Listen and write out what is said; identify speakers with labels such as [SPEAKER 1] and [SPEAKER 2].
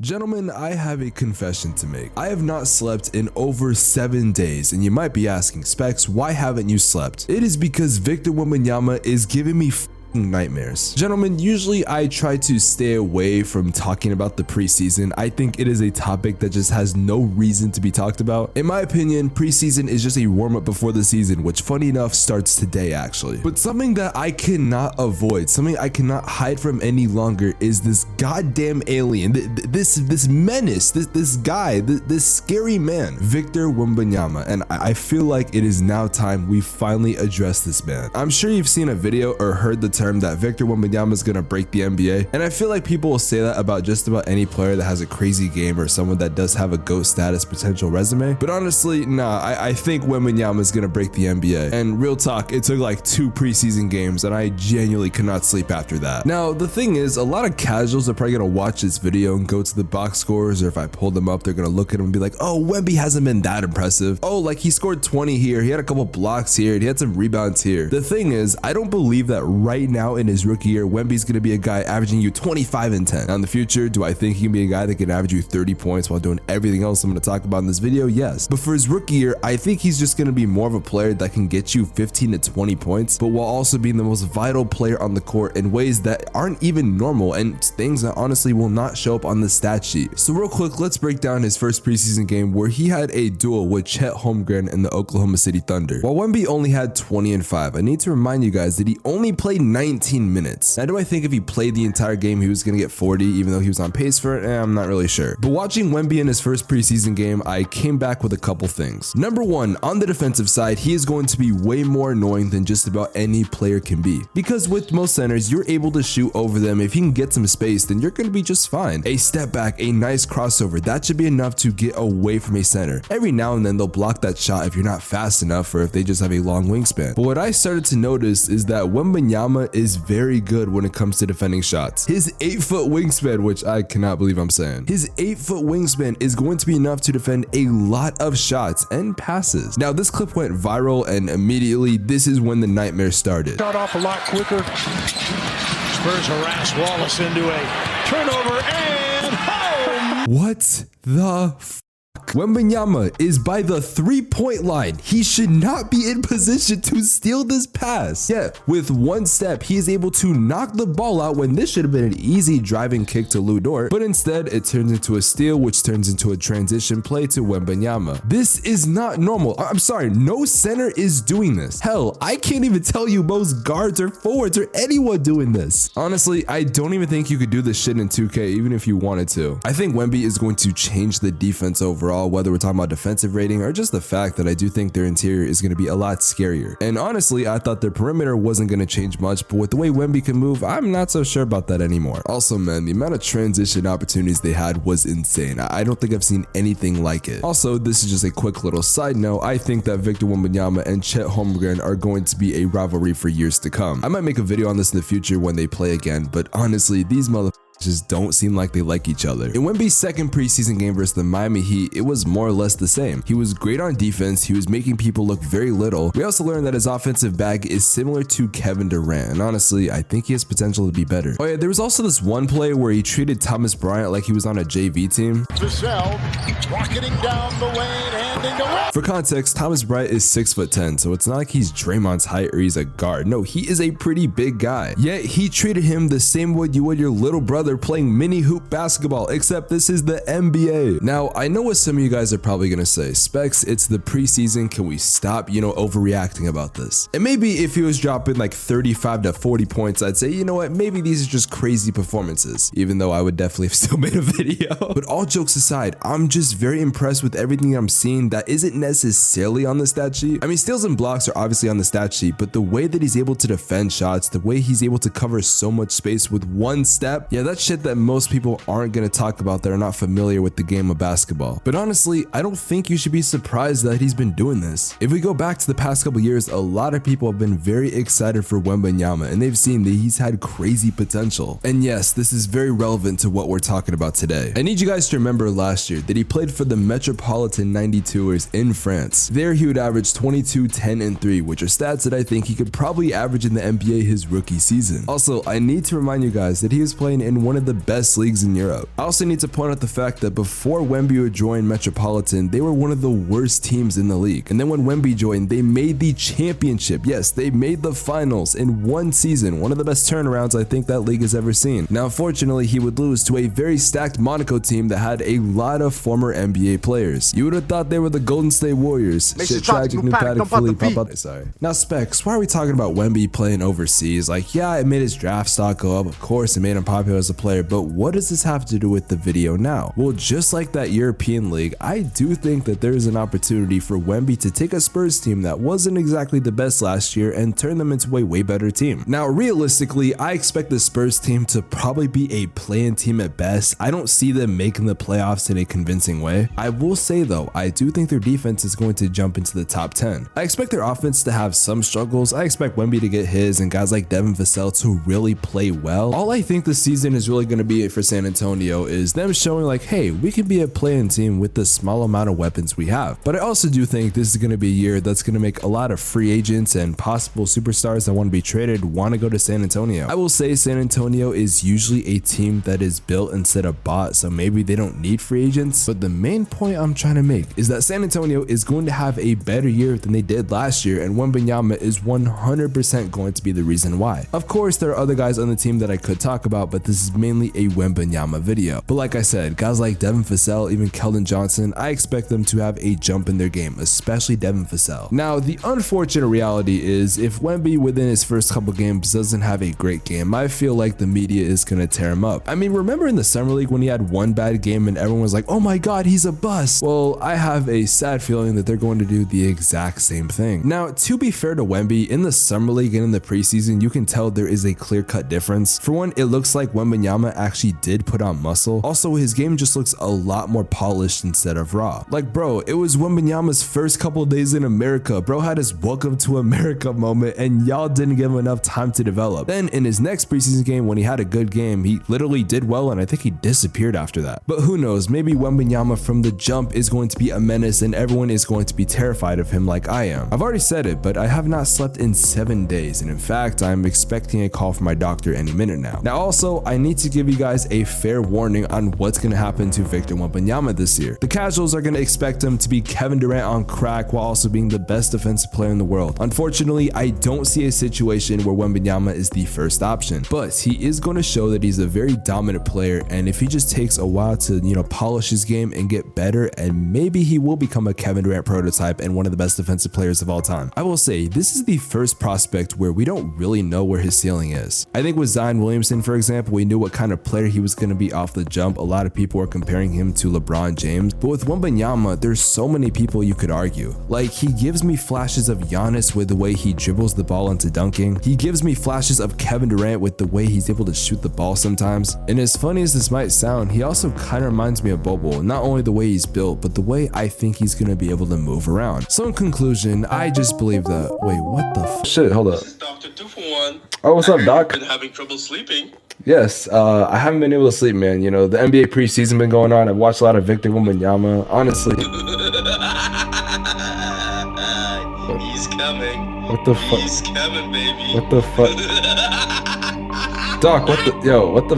[SPEAKER 1] Gentlemen, I have a confession to make. I have not slept in over 7 days, and you might be asking, Spex, why haven't you slept? It is because Victor Wembeyama is giving me nightmares. Gentlemen, usually I try to stay away from talking about the preseason. I think it is a topic that just has no reason to be talked about. In my opinion, preseason is just a warm-up before the season, which funny enough starts today actually. But something that I cannot avoid, something I cannot hide from any longer is this goddamn alien, this menace, this guy, this scary man, Victor Wembeyama. And I feel like it is now time we finally address this man. I'm sure you've seen a video or heard the term that Victor Wembeyama is going to break the NBA, and I feel like people will say that about just about any player that has a crazy game or someone that does have a GOAT status potential resume. But honestly, nah, I think Wembeyama is going to break the NBA. And real talk, it took like 2 preseason games and I genuinely could not sleep after that. Now, the thing is, a lot of casuals are probably going to watch this video and go to the box scores, or if I pull them up, they're going to look at them and be like, oh, Wemby hasn't been that impressive. Oh, like he scored 20 here, he had a couple blocks here, he had some rebounds here. The thing is, I don't believe that right now in his rookie year, Wemby's going to be a guy averaging you 25 and 10. Now in the future, do I think he can be a guy that can average you 30 points while doing everything else I'm going to talk about in this video? Yes. But for his rookie year, I think he's just going to be more of a player that can get you 15 to 20 points, but while also being the most vital player on the court in ways that aren't even normal and things that honestly will not show up on the stat sheet. So real quick, let's break down his first preseason game where he had a duel with Chet Holmgren and the Oklahoma City Thunder. While Wemby only had 20 and 5, I need to remind you guys that he only played 19 minutes. Now, do I think if he played the entire game, he was going to get 40, even though he was on pace for it? I'm not really sure. But watching Wemby in his first preseason game, I came back with a couple things. Number one, on the defensive side, he is going to be way more annoying than just about any player can be. Because with most centers, you're able to shoot over them. If you can get some space, then you're going to be just fine. A step back, a nice crossover, that should be enough to get away from a center. Every now and then, they'll block that shot if you're not fast enough or if they just have a long wingspan. But what I started to notice is that Wembeyama is very good when it comes to defending shots. His 8-foot wingspan, which I cannot believe I'm saying, his 8-foot wingspan is going to be enough to defend a lot of shots and passes. Now, this clip went viral, and immediately this is when the nightmare started.
[SPEAKER 2] Start off a lot quicker. Spurs harass Wallace into a turnover and home.
[SPEAKER 1] What the Wembeyama is by the 3-point line. He should not be in position to steal this pass. Yet, with one step, he is able to knock the ball out when this should have been an easy driving kick to Lou Dort, but instead it turns into a steal, which turns into a transition play to Wembeyama. This is not normal. I'm sorry, no center is doing this. Hell, I can't even tell you most guards or forwards or anyone doing this. Honestly, I don't even think you could do this shit in 2K, even if you wanted to. I think Wemby is going to change the defense overall, whether we're talking about defensive rating or just the fact that I do think their interior is going to be a lot scarier. And honestly, I thought their perimeter wasn't going to change much, but with the way Wemby can move, I'm not so sure about that anymore. Also, man, the amount of transition opportunities they had was insane. I don't think I've seen anything like it. Also, this is just a quick little side note. I think that Victor Wembeyama and Chet Holmgren are going to be a rivalry for years to come. I might make a video on this in the future when they play again, but honestly, these motherfuckers just don't seem like they like each other. In Wemby's second preseason game versus the Miami Heat, it was more or less the same. He was great on defense, he was making people look very little. We also learned that his offensive bag is similar to Kevin Durant, and honestly, I think he has potential to be better. Oh yeah, there was also this one play where he treated Thomas Bryant like he was on a JV team.
[SPEAKER 2] Vassell rocketing down the lane, handing to Wemby.
[SPEAKER 1] For context, Thomas Bryant is 6'10", so it's not like he's Draymond's height or he's a guard. No, he is a pretty big guy. Yet he treated him the same way you would your little brother playing mini hoop basketball, except this is the NBA. Now, I know what some of you guys are probably gonna say, Spex, it's the preseason, can we stop, overreacting about this? And maybe if he was dropping like 35 to 40 points, I'd say, you know what, maybe these are just crazy performances, even though I would definitely have still made a video. But all jokes aside, I'm just very impressed with everything I'm seeing that isn't necessarily on the stat sheet. I mean, steals and blocks are obviously on the stat sheet, but the way that he's able to defend shots, the way he's able to cover so much space with one step, yeah, that's shit that most people aren't going to talk about that are not familiar with the game of basketball. But honestly, I don't think you should be surprised that he's been doing this. If we go back to the past couple years, a lot of people have been very excited for Wembeyama, and they've seen that he's had crazy potential. And yes, this is very relevant to what we're talking about today. I need you guys to remember last year that he played for the Metropolitan 92ers in France. There he would average 22, 10, and 3, which are stats that I think he could probably average in the NBA his rookie season. Also, I need to remind you guys that he was playing in in one of the best leagues in Europe. I also need to point out the fact that before Wemby would join Metropolitan, they were one of the worst teams in the league. And then when Wemby joined, they made the championship. Yes, they made the finals in one season. One of the best turnarounds I think that league has ever seen. Now, unfortunately, he would lose to a very stacked Monaco team that had a lot of former NBA players. You would have thought they were the Golden State Warriors. Shit, tragic, pneumatic, fully pop up. Sorry. Now, Spex, why are we talking about Wemby playing overseas? Like, yeah, it made his draft stock go up. Of course, it made him popular as a player, but what does this have to do with the video now? Well, just like that European league, I do think that there is an opportunity for Wemby to take a Spurs team that wasn't exactly the best last year and turn them into a way better team. Now, realistically, I expect the Spurs team to probably be a play-in team at best. I don't see them making the playoffs in a convincing way. I will say though, I do think their defense is going to jump into the top 10. I expect their offense to have some struggles. I expect Wemby to get his and guys like Devin Vassell to really play well. All I think the season is really going to be for San Antonio is them showing like, hey, we can be a play-in team with the small amount of weapons we have. But I also do think this is going to be a year that's going to make a lot of free agents and possible superstars that want to be traded want to go to San Antonio. I will say San Antonio is usually a team that is built instead of bought, so maybe they don't need free agents. But the main point I'm trying to make is that San Antonio is going to have a better year than they did last year, and Wembeyama is 100% going to be the reason why. Of course, there are other guys on the team that I could talk about, but this is mainly a Wembeyama video. But like I said, guys like Devin Vassell, even Keldon Johnson, I expect them to have a jump in their game, especially Devin Vassell. Now, the unfortunate reality is if Wemby within his first couple games doesn't have a great game, I feel like the media is going to tear him up. I mean, remember in the summer league when he had one bad game and everyone was like, oh my god, he's a bust? Well, I have a sad feeling that they're going to do the exact same thing. Now, to be fair to Wemby, in the summer league and in the preseason, you can tell there is a clear-cut difference. For one, it looks like Wembeyama actually did put on muscle. Also, his game just looks a lot more polished instead of raw. Like, bro, it was Wembeyama's first couple days in America. Bro had his welcome to America moment and y'all didn't give him enough time to develop. Then in his next preseason game, when he had a good game, he literally did well and I think he disappeared after that. But who knows, maybe Wembeyama from the jump is going to be a menace and everyone is going to be terrified of him like I am. I've already said it, but I have not slept in 7 days, and in fact, I'm expecting a call from my doctor any minute now. Now also, I need to give you guys a fair warning on what's going to happen to Victor Wembeyama this year. The casuals are going to expect him to be Kevin Durant on crack while also being the best defensive player in the world. Unfortunately, I don't see a situation where Wembeyama is the first option, but he is going to show that he's a very dominant player, and if he just takes a while to, polish his game and get better, and maybe he will become a Kevin Durant prototype and one of the best defensive players of all time. I will say, this is the first prospect where we don't really know where his ceiling is. I think with Zion Williamson, for example, we knew what kind of player he was going to be off the jump. A lot of people were comparing him to LeBron James, but with Wembeyama, there's so many people you could argue. Like, he gives me flashes of Giannis with the way he dribbles the ball into dunking. He gives me flashes of Kevin Durant with the way he's able to shoot the ball sometimes. And as funny as this might sound, he also kind of reminds me of Bobo, not only the way he's built, but the way I think he's going to be able to move around. So in conclusion, I just believe that, wait, what the shit, hold up.
[SPEAKER 3] This is Dr. 2-for-1.
[SPEAKER 1] Oh, what's up, Doc?
[SPEAKER 3] Been having trouble sleeping.
[SPEAKER 1] Yes, I haven't been able to sleep, man. The NBA preseason been going on. I've watched a lot of Victor Wembeyama. Honestly.
[SPEAKER 3] He's coming.
[SPEAKER 1] What the fuck?
[SPEAKER 3] He's coming, baby.
[SPEAKER 1] What the fuck? Doc, what the